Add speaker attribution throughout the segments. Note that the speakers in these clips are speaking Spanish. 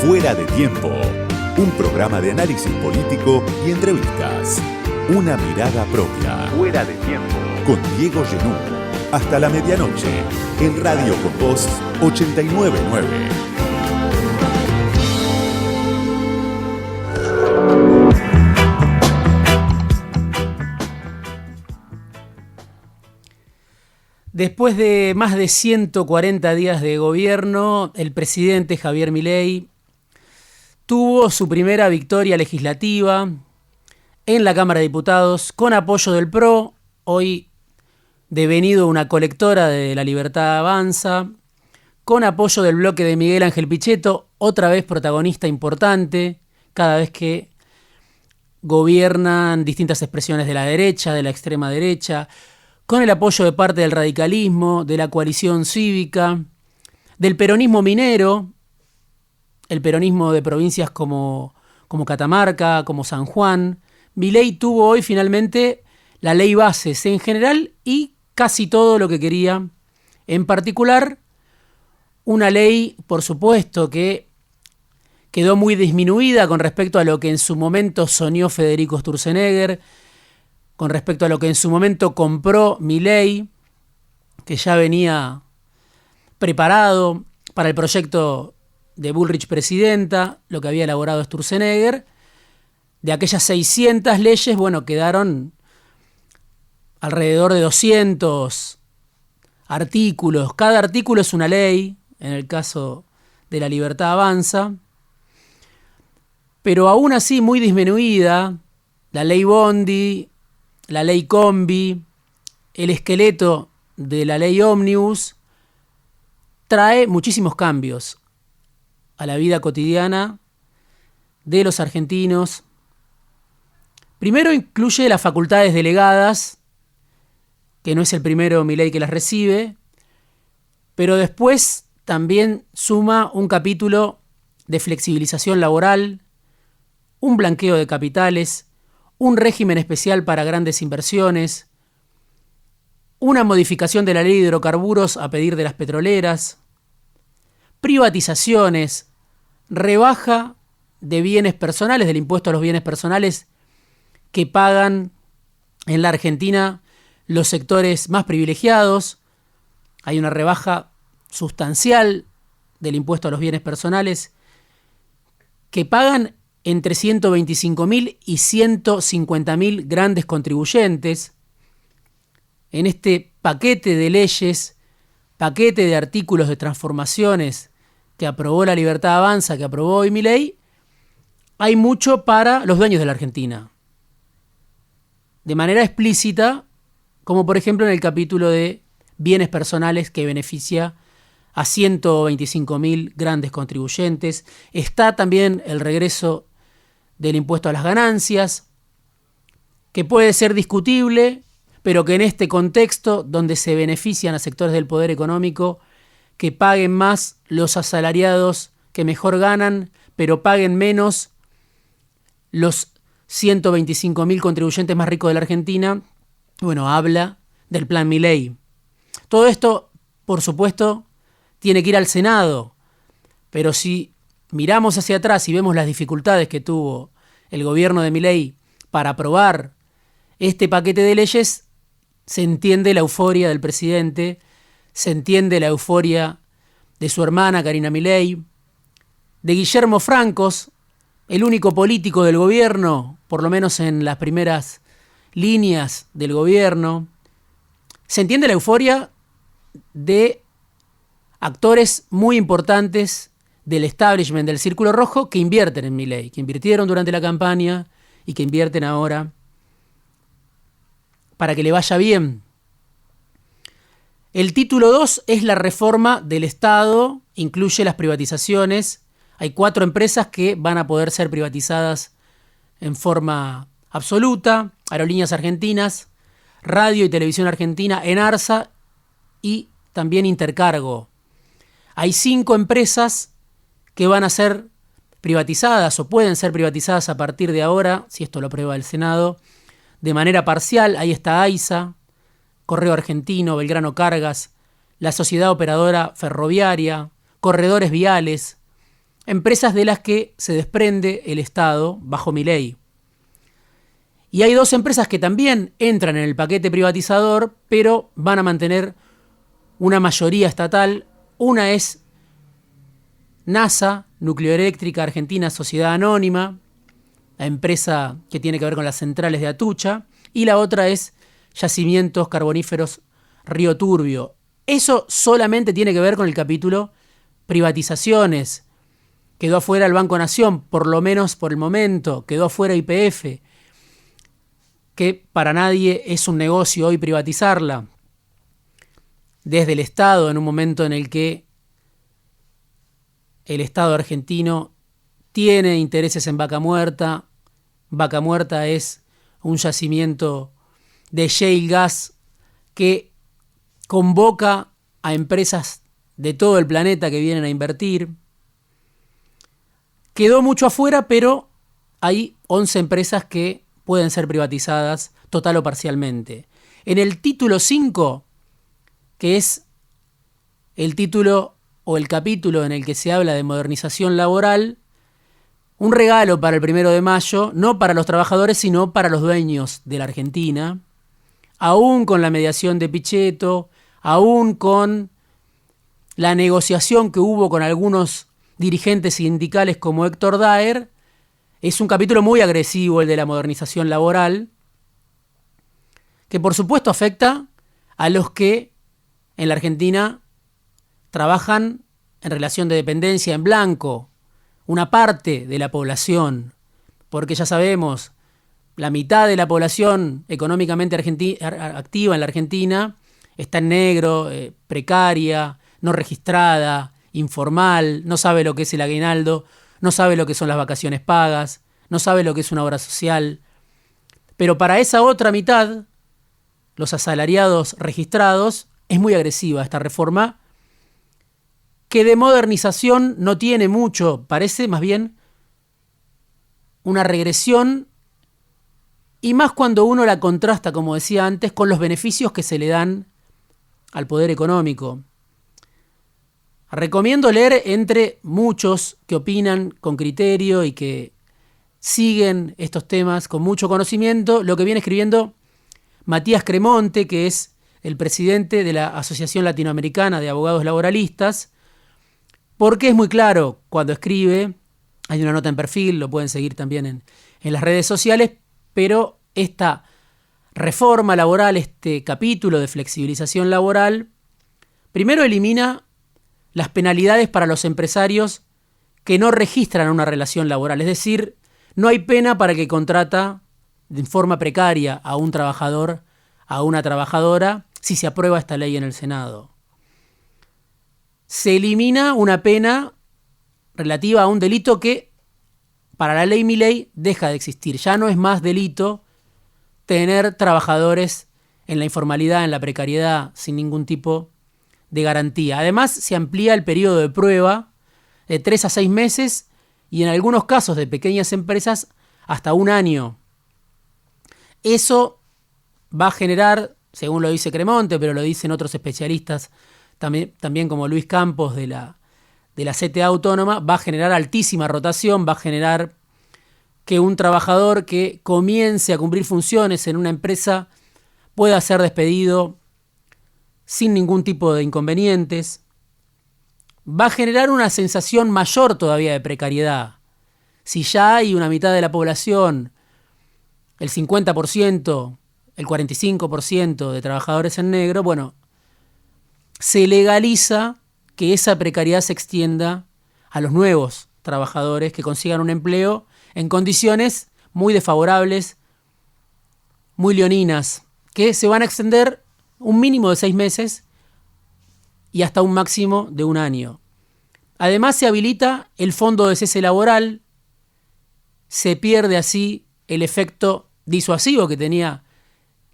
Speaker 1: Fuera de Tiempo, un programa de análisis político y entrevistas. Una mirada propia. Fuera de Tiempo. Con Diego Genú. Hasta la medianoche, en Radio Con Voz 899.
Speaker 2: Después de más de 140 días de gobierno, el presidente Javier Milei tuvo su primera victoria legislativa en la Cámara de Diputados con apoyo del PRO, hoy devenido una colectora de La Libertad Avanza, con apoyo del bloque de Miguel Ángel Pichetto, otra vez protagonista importante, cada vez que gobiernan distintas expresiones de la derecha, de la extrema derecha, con el apoyo de parte del radicalismo, de la coalición cívica, del peronismo minero, el peronismo de provincias como Catamarca, como San Juan. Milei tuvo hoy finalmente la ley bases en general y casi todo lo que quería. En particular, una ley, por supuesto, que quedó muy disminuida con respecto a lo que en su momento soñó Federico Sturzenegger, con respecto a lo que en su momento compró Milei, que ya venía preparado para el proyecto de Bullrich presidenta, lo que había elaborado Sturzenegger. De aquellas 600 leyes, quedaron alrededor de 200 artículos. Cada artículo es una ley, en el caso de La Libertad Avanza, pero aún así muy disminuida. La ley Bondi, la ley Combi, el esqueleto de la ley Ómnibus, trae muchísimos cambios a la vida cotidiana de los argentinos. Primero incluye las facultades delegadas, que no es el primero Milei que las recibe, pero después también suma un capítulo de flexibilización laboral, un blanqueo de capitales, un régimen especial para grandes inversiones, una modificación de la ley de hidrocarburos a pedir de las petroleras, privatizaciones, rebaja de bienes personales, del impuesto a los bienes personales que pagan en la Argentina los sectores más privilegiados. Hay una rebaja sustancial del impuesto a los bienes personales que pagan entre 125.000 y 150.000 grandes contribuyentes. En este paquete de leyes, paquete de artículos de transformaciones que aprobó La Libertad Avanza, que aprobó hoy Milei, hay mucho para los dueños de la Argentina. De manera explícita, como por ejemplo en el capítulo de bienes personales que beneficia a 125.000 grandes contribuyentes. Está también el regreso del impuesto a las ganancias, que puede ser discutible, pero que en este contexto donde se benefician a sectores del poder económico, que paguen más los asalariados que mejor ganan, pero paguen menos los 125.000 contribuyentes más ricos de la Argentina, habla del plan Milei. Todo esto, por supuesto, tiene que ir al Senado, pero si miramos hacia atrás y vemos las dificultades que tuvo el gobierno de Milei para aprobar este paquete de leyes, se entiende la euforia del presidente, se entiende la euforia de su hermana Karina Milei, de Guillermo Francos, el único político del gobierno, por lo menos en las primeras líneas del gobierno. Se entiende la euforia de actores muy importantes del establishment del Círculo Rojo que invierten en Milei, que invirtieron durante la campaña y que invierten ahora para que le vaya bien. El título 2 es la reforma del Estado, incluye las privatizaciones. Hay 4 empresas que van a poder ser privatizadas en forma absoluta: Aerolíneas Argentinas, Radio y Televisión Argentina, Enarsa y también Intercargo. Hay 5 empresas que van a ser privatizadas o pueden ser privatizadas a partir de ahora, si esto lo aprueba el Senado, de manera parcial. Ahí está AISA, Correo Argentino, Belgrano Cargas, la Sociedad Operadora Ferroviaria, Corredores Viales, empresas de las que se desprende el Estado bajo Milei. Y hay 2 empresas que también entran en el paquete privatizador, pero van a mantener una mayoría estatal. Una es NASA, Nucleoeléctrica Argentina Sociedad Anónima, la empresa que tiene que ver con las centrales de Atucha, y la otra es Yacimientos Carboníferos Río Turbio. Eso solamente tiene que ver con el capítulo privatizaciones. Quedó afuera el Banco Nación, por lo menos por el momento, quedó afuera YPF, que para nadie es un negocio hoy privatizarla, desde el Estado, en un momento en el que el Estado argentino tiene intereses en Vaca Muerta. Vaca Muerta es un yacimiento de shale gas que convoca a empresas de todo el planeta que vienen a invertir. Quedó mucho afuera, pero hay 11 empresas que pueden ser privatizadas total o parcialmente. En el título 5, que es el título o el capítulo en el que se habla de modernización laboral, un regalo para el 1 de mayo, no para los trabajadores, sino para los dueños de la Argentina, aún con la mediación de Pichetto, aún con la negociación que hubo con algunos dirigentes sindicales como Héctor Daer. Es un capítulo muy agresivo el de la modernización laboral, que por supuesto afecta a los que en la Argentina trabajan en relación de dependencia en blanco, una parte de la población, porque ya sabemos, la mitad de la población económicamente activa en la Argentina está en negro, precaria, no registrada, informal, no sabe lo que es el aguinaldo, no sabe lo que son las vacaciones pagas, no sabe lo que es una obra social. Pero para esa otra mitad, los asalariados registrados, es muy agresiva esta reforma, que de modernización no tiene mucho, parece más bien una regresión, y más cuando uno la contrasta, como decía antes, con los beneficios que se le dan al poder económico. Recomiendo leer, entre muchos que opinan con criterio y que siguen estos temas con mucho conocimiento, lo que viene escribiendo Matías Cremonte, que es el presidente de la Asociación Latinoamericana de Abogados Laboralistas, porque es muy claro cuando escribe. Hay una nota en perfil, lo pueden seguir también en las redes sociales, pero esta reforma laboral, este capítulo de flexibilización laboral, primero elimina las penalidades para los empresarios que no registran una relación laboral. Es decir, no hay pena para el que contrata de forma precaria a un trabajador, a una trabajadora, si se aprueba esta ley en el Senado. Se elimina una pena relativa a un delito que, para la ley Milei, deja de existir. Ya no es más delito tener trabajadores en la informalidad, en la precariedad, sin ningún tipo de garantía. Además, se amplía el periodo de prueba de 3 a 6 meses y en algunos casos de pequeñas empresas hasta 1 año. Eso va a generar, según lo dice Cremonte, pero lo dicen otros especialistas, también como Luis Campos de la CTA Autónoma, va a generar altísima rotación, va a generar que un trabajador que comience a cumplir funciones en una empresa pueda ser despedido sin ningún tipo de inconvenientes. Va a generar una sensación mayor todavía de precariedad. Si ya hay una mitad de la población, el 50%, el 45% de trabajadores en negro, bueno, se legaliza que esa precariedad se extienda a los nuevos trabajadores que consigan un empleo en condiciones muy desfavorables, muy leoninas, que se van a extender un mínimo de 6 meses y hasta un máximo de 1 año. Además, se habilita el fondo de cese laboral, se pierde así el efecto disuasivo que tenía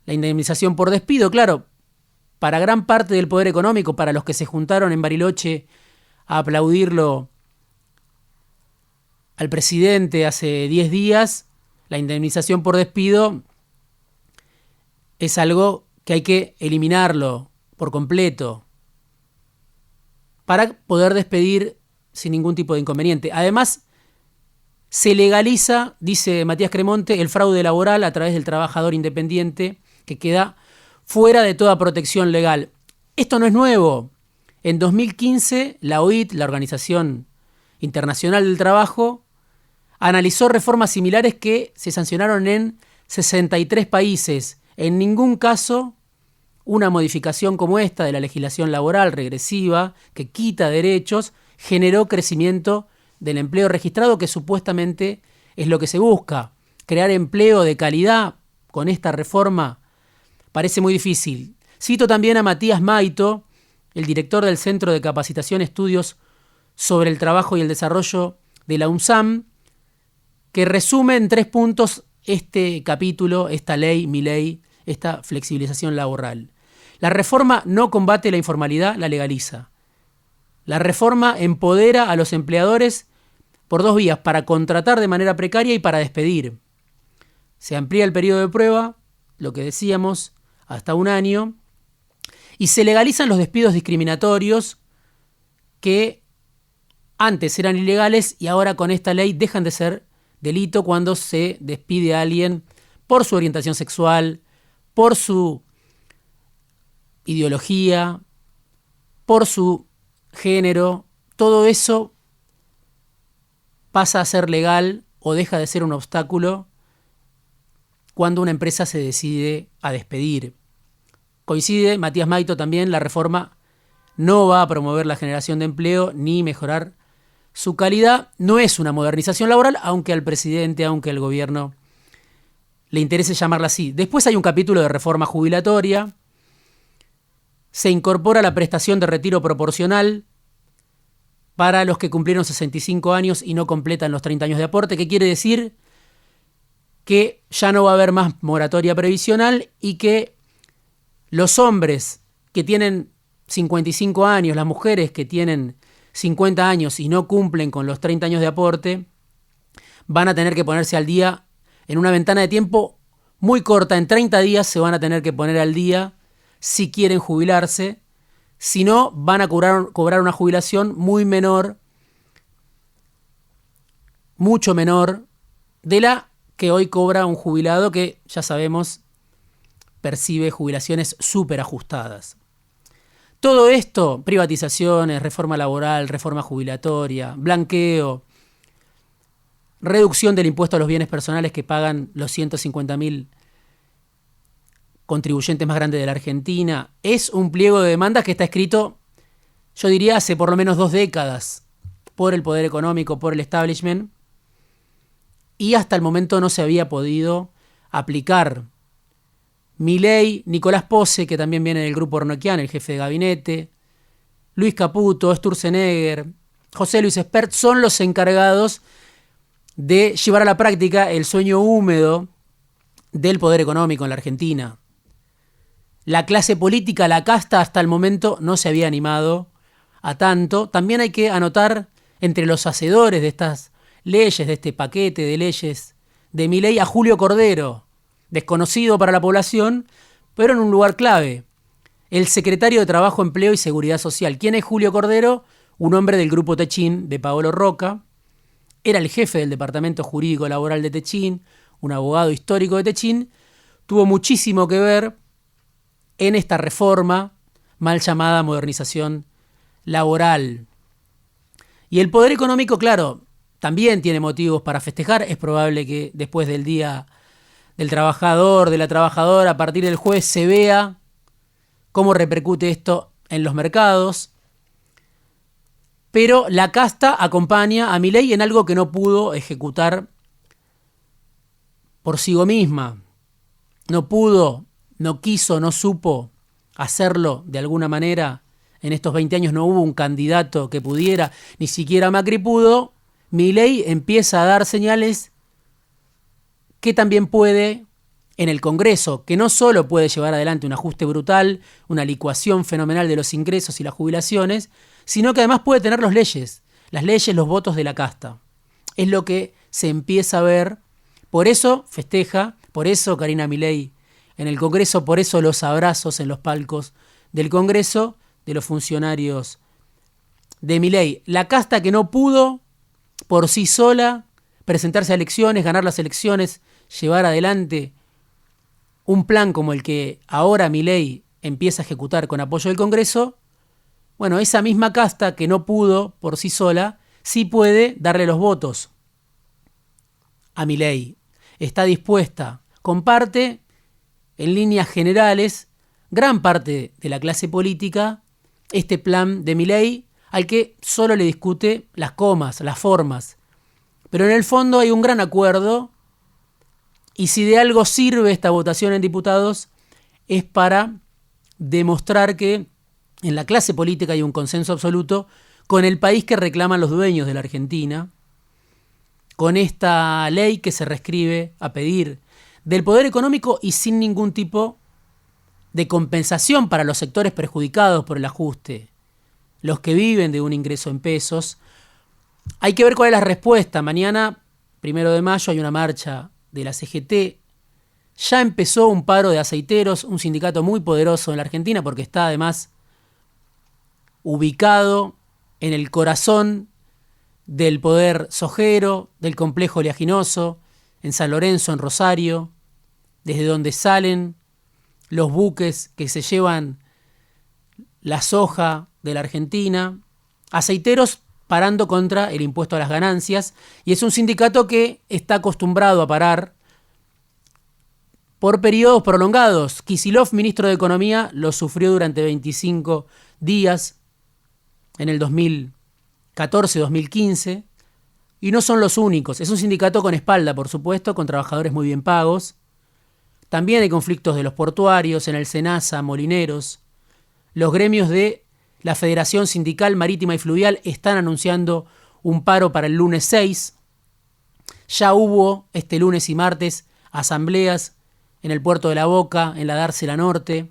Speaker 2: la indemnización por despido. Claro, para gran parte del poder económico, para los que se juntaron en Bariloche a aplaudirlo al presidente hace 10 días, la indemnización por despido es algo que hay que eliminarlo por completo para poder despedir sin ningún tipo de inconveniente. Además, se legaliza, dice Matías Cremonte, el fraude laboral a través del trabajador independiente que queda fuera de toda protección legal. Esto no es nuevo. En 2015, la OIT, la Organización Internacional del Trabajo, analizó reformas similares que se sancionaron en 63 países. En ningún caso una modificación como esta de la legislación laboral regresiva, que quita derechos, generó crecimiento del empleo registrado, que supuestamente es lo que se busca. Crear empleo de calidad con esta reforma parece muy difícil. Cito también a Matías Maito, el director del Centro de Capacitación Estudios sobre el Trabajo y el Desarrollo de la UNSAM, que resume en 3 puntos este capítulo, esta ley, mi ley, esta flexibilización laboral. La reforma no combate la informalidad, la legaliza. La reforma empodera a los empleadores por 2 vías, para contratar de manera precaria y para despedir. Se amplía el periodo de prueba, lo que decíamos, hasta 1 año, y se legalizan los despidos discriminatorios que antes eran ilegales y ahora con esta ley dejan de ser delito cuando se despide a alguien por su orientación sexual, por su ideología, por su género. Todo eso pasa a ser legal o deja de ser un obstáculo cuando una empresa se decide a despedir. Coincide Matías Maito también, la reforma no va a promover la generación de empleo ni mejorar su calidad. No es una modernización laboral, aunque al presidente, aunque al gobierno le interese llamarla así. Después hay un capítulo de reforma jubilatoria. Se incorpora la prestación de retiro proporcional para los que cumplieron 65 años y no completan los 30 años de aporte, que quiere decir que ya no va a haber más moratoria previsional y que los hombres que tienen 55 años, las mujeres que tienen 50 años y no cumplen con los 30 años de aporte, van a tener que ponerse al día en una ventana de tiempo muy corta. En 30 días se van a tener que poner al día si quieren jubilarse. Si no, van a cobrar una jubilación muy menor, mucho menor de la que hoy cobra un jubilado que, ya sabemos, percibe jubilaciones súper ajustadas. Todo esto, privatizaciones, reforma laboral, reforma jubilatoria, blanqueo, reducción del impuesto a los bienes personales que pagan los 150.000 contribuyentes más grandes de la Argentina, es un pliego de demandas que está escrito, yo diría, hace por lo menos 2 décadas, por el poder económico, por el establishment, y hasta el momento no se había podido aplicar. Milei, Nicolás Posse, que también viene del grupo Ornoquian, el jefe de gabinete, Luis Caputo, Sturzenegger, José Luis Espert, son los encargados de llevar a la práctica el sueño húmedo del poder económico en la Argentina. La clase política, la casta, hasta el momento no se había animado a tanto. También hay que anotar entre los hacedores de estas leyes, de este paquete de leyes de Milei, a Julio Cordero, desconocido para la población, pero en un lugar clave, el secretario de Trabajo, Empleo y Seguridad Social. ¿Quién es Julio Cordero? Un hombre del grupo Techin de Paolo Roca, era el jefe del Departamento Jurídico Laboral de Techin, un abogado histórico de Techin, tuvo muchísimo que ver en esta reforma mal llamada modernización laboral. Y el poder económico, claro, también tiene motivos para festejar. Es probable que después del Día del Trabajador, de la Trabajadora, a partir del jueves se vea cómo repercute esto en los mercados. Pero la casta acompaña a Milei en algo que no pudo ejecutar por sí misma. No pudo, no quiso, no supo hacerlo de alguna manera. En estos 20 años no hubo un candidato que pudiera, ni siquiera Macri pudo. Milei empieza a dar señales que también puede en el Congreso, que no solo puede llevar adelante un ajuste brutal, una licuación fenomenal de los ingresos y las jubilaciones, sino que además puede tener las leyes, los votos de la casta. Es lo que se empieza a ver. Por eso festeja, por eso Karina Milei en el Congreso, por eso los abrazos en los palcos del Congreso de los funcionarios de Milei, la casta que no pudo por sí sola presentarse a elecciones, ganar las elecciones, llevar adelante un plan como el que ahora Milei empieza a ejecutar con apoyo del Congreso. Bueno, esa misma casta que no pudo por sí sola, sí puede darle los votos a Milei. Está dispuesta, comparte en líneas generales gran parte de la clase política este plan de Milei, al que solo le discute las comas, las formas. Pero en el fondo hay un gran acuerdo, y si de algo sirve esta votación en diputados es para demostrar que en la clase política hay un consenso absoluto con el país que reclaman los dueños de la Argentina, con esta ley que se reescribe a pedir del poder económico y sin ningún tipo de compensación para los sectores perjudicados por el ajuste, los que viven de un ingreso en pesos. Hay que ver cuál es la respuesta. Mañana, 1 de mayo, hay una marcha de la CGT. Ya empezó un paro de aceiteros, un sindicato muy poderoso en la Argentina porque está además ubicado en el corazón del poder sojero, del complejo oleaginoso, en San Lorenzo, en Rosario, desde donde salen los buques que se llevan la soja de la Argentina, aceiteros parando contra el impuesto a las ganancias, y es un sindicato que está acostumbrado a parar por periodos prolongados. Kicillof, ministro de Economía, lo sufrió durante 25 días en el 2014-2015, y no son los únicos. Es un sindicato con espalda, por supuesto, con trabajadores muy bien pagos. También hay conflictos de los portuarios, en el SENASA, molineros. Los gremios de la Federación Sindical Marítima y Fluvial están anunciando un paro para el lunes 6. Ya hubo este lunes y martes asambleas en el Puerto de la Boca, en la Dársena Norte.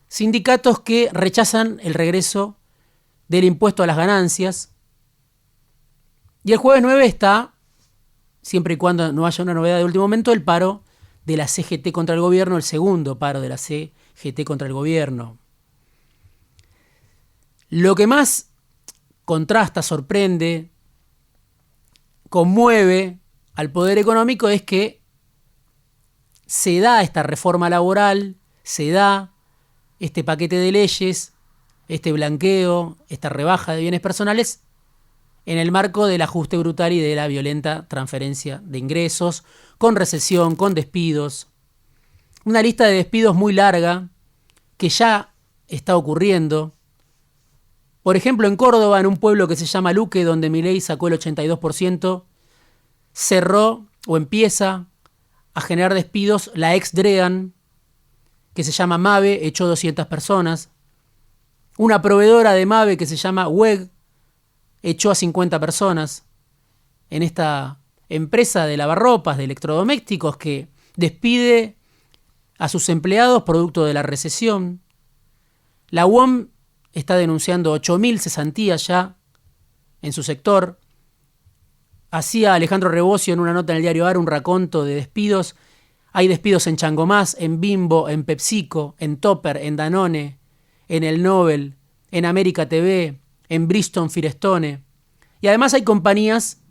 Speaker 2: Sindicatos que rechazan el regreso del impuesto a las ganancias. Y el jueves 9 está, siempre y cuando no haya una novedad de último momento, el paro de la CGT contra el gobierno, el segundo paro de la CGT contra el gobierno. Lo que más contrasta, sorprende, conmueve al poder económico es que se da esta reforma laboral, se da este paquete de leyes, este blanqueo, esta rebaja de bienes personales en el marco del ajuste brutal y de la violenta transferencia de ingresos, con recesión, con despidos. Una lista de despidos muy larga que ya está ocurriendo. Por ejemplo, en Córdoba, en un pueblo que se llama Luque, donde Milei sacó el 82%, cerró o empieza a generar despidos la ex Dregan, que se llama Mave, echó 200 personas. Una proveedora de Mave que se llama WEG echó a 50 personas en esta empresa de lavarropas, de electrodomésticos, que despide a sus empleados producto de la recesión. La UOM está denunciando 8.000 cesantías ya en su sector. Hacía Alejandro Rebosio en una nota en el diario AR un raconto de despidos. Hay despidos en Changomás, en Bimbo, en PepsiCo, en Topper, en Danone, en El Nobel, en América TV, en Bristol Firestone. Y además hay compañías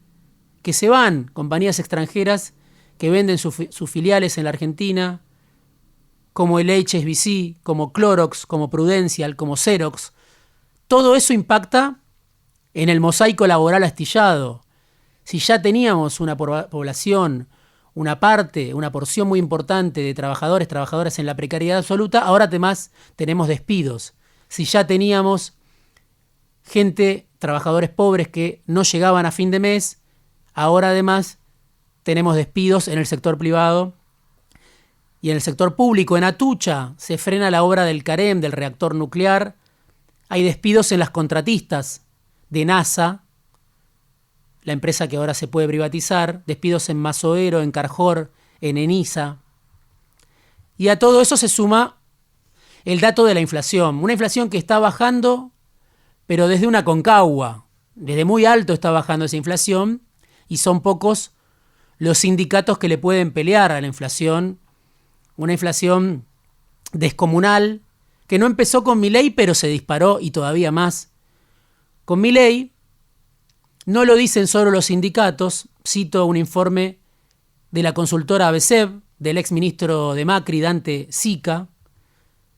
Speaker 2: que se van, compañías extranjeras que venden sus filiales en la Argentina, como el HSBC, como Clorox, como Prudential, como Xerox. Todo eso impacta en el mosaico laboral astillado. Si ya teníamos una población, una parte, una porción muy importante de trabajadores, trabajadoras en la precariedad absoluta, ahora además tenemos despidos. Si ya teníamos gente, trabajadores pobres que no llegaban a fin de mes, ahora además tenemos despidos en el sector privado y en el sector público. En Atucha se frena la obra del CAREM, del reactor nuclear. Hay despidos en las contratistas de NASA, la empresa que ahora se puede privatizar, despidos en Mazoero, en Carjor, en Enisa. Y a todo eso se suma el dato de la inflación. Una inflación que está bajando, pero desde una concagua. Desde muy alto está bajando esa inflación y son pocos los sindicatos que le pueden pelear a la inflación. Una inflación descomunal que no empezó con Milei, pero se disparó y todavía más Con Milei no lo dicen solo los sindicatos, cito un informe de la consultora ABSEB, del exministro de Macri, Dante Sica,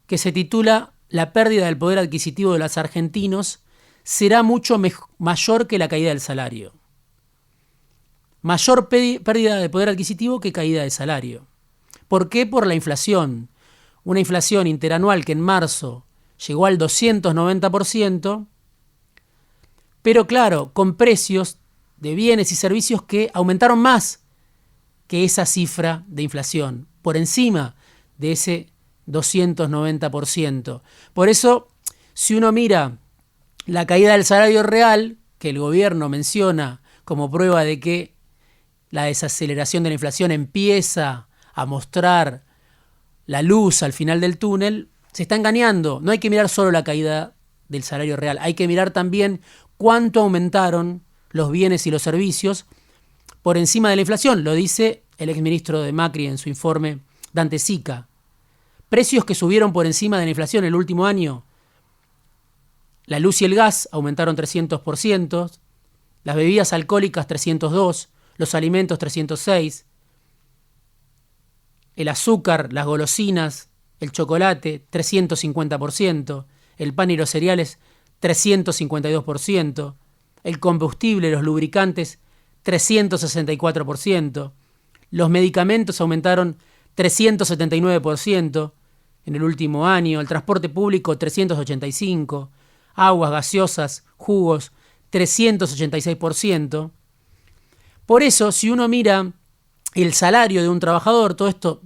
Speaker 2: que se titula La pérdida del poder adquisitivo de los argentinos será mucho mayor que la caída del salario. Mayor pérdida de poder adquisitivo que caída de salario. ¿Por qué? Por la inflación. Una inflación interanual que en marzo llegó al 290%, pero claro, con precios de bienes y servicios que aumentaron más que esa cifra de inflación, por encima de ese 290%. Por eso, si uno mira la caída del salario real, que el gobierno menciona como prueba de que la desaceleración de la inflación empieza a mostrar la luz al final del túnel, se está engañando. No hay que mirar solo la caída del salario real, hay que mirar también cuánto aumentaron los bienes y los servicios por encima de la inflación, lo dice el exministro de Macri en su informe Dante Sica. Precios que subieron por encima de la inflación el último año. La luz y el gas aumentaron 300%, las bebidas alcohólicas 302%, los alimentos 306%, el azúcar, las golosinas, el chocolate 350%, el pan y los cereales 352%, el combustible, los lubricantes 364%, los medicamentos aumentaron 379% en el último año, el transporte público 385%, aguas gaseosas, jugos 386%. Por eso, si uno mira el salario de un trabajador, todo esto,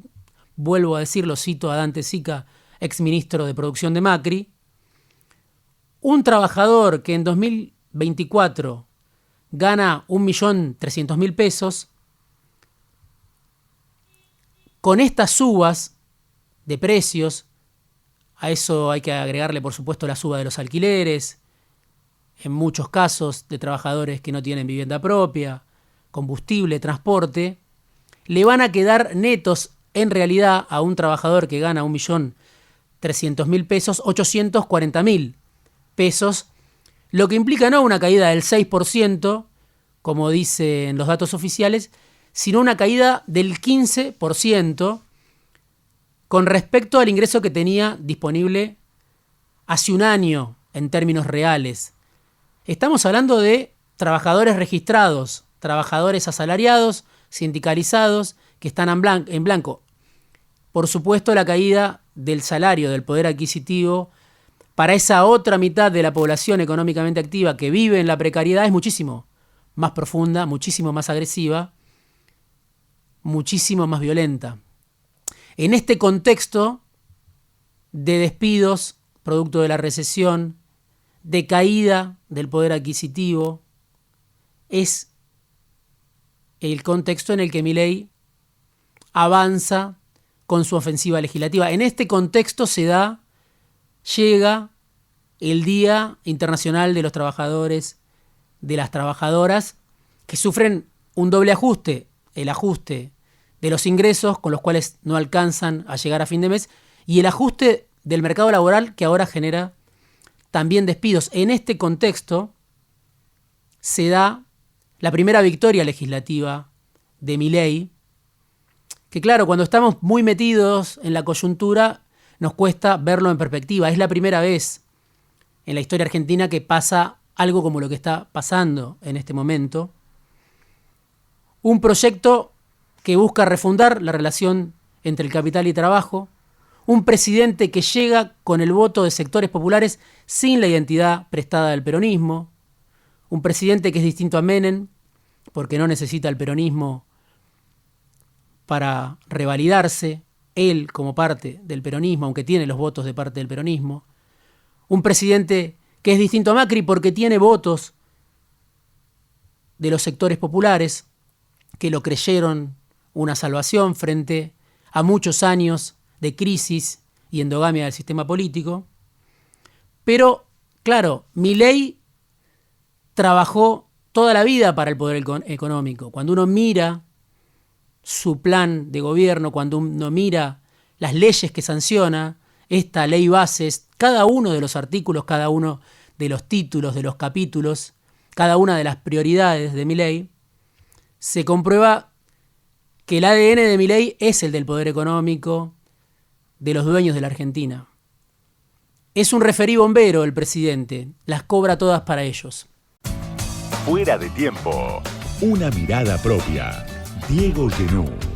Speaker 2: vuelvo a decirlo, cito a Dante Sica, exministro de Producción de Macri, un trabajador que en 2024 gana 1.300.000 pesos, con estas subas de precios, a eso hay que agregarle por supuesto la suba de los alquileres, en muchos casos de trabajadores que no tienen vivienda propia, combustible, transporte, le van a quedar netos en realidad a un trabajador que gana 1.300.000 pesos, 840.000 pesos, lo que implica no una caída del 6%, como dicen los datos oficiales, sino una caída del 15% con respecto al ingreso que tenía disponible hace un año en términos reales. Estamos hablando de trabajadores registrados, trabajadores asalariados, sindicalizados, que están en blanco. Por supuesto, la caída del salario, del poder adquisitivo, para esa otra mitad de la población económicamente activa que vive en la precariedad es muchísimo más profunda, muchísimo más agresiva, muchísimo más violenta. En este contexto de despidos, producto de la recesión, de caída del poder adquisitivo, es el contexto en el que Milei avanza con su ofensiva legislativa. En este contexto llega el Día Internacional de los Trabajadores, de las Trabajadoras, que sufren un doble ajuste, el ajuste de los ingresos con los cuales no alcanzan a llegar a fin de mes y el ajuste del mercado laboral que ahora genera también despidos. En este contexto se da la primera victoria legislativa de Milei, que claro, cuando estamos muy metidos en la coyuntura nos cuesta verlo en perspectiva. Es la primera vez en la historia argentina que pasa algo como lo que está pasando en este momento. Un proyecto que busca refundar la relación entre el capital y trabajo, un presidente que llega con el voto de sectores populares sin la identidad prestada del peronismo, un presidente que es distinto a Menem, porque no necesita el peronismo para revalidarse, él como parte del peronismo, aunque tiene los votos de parte del peronismo, un presidente que es distinto a Macri porque tiene votos de los sectores populares que lo creyeron una salvación frente a muchos años de crisis y endogamia del sistema político. Pero, claro, Milei trabajó toda la vida para el poder económico. Cuando uno mira su plan de gobierno, cuando uno mira las leyes que sanciona, esta ley bases, cada uno de los artículos, cada uno de los títulos, de los capítulos, cada una de las prioridades de Milei, se comprueba que el ADN de Milei es el del poder económico, de los dueños de la Argentina. Es un referí bombero el presidente, las cobra todas para ellos.
Speaker 1: Fuera de tiempo. Una mirada propia. Diego Genú.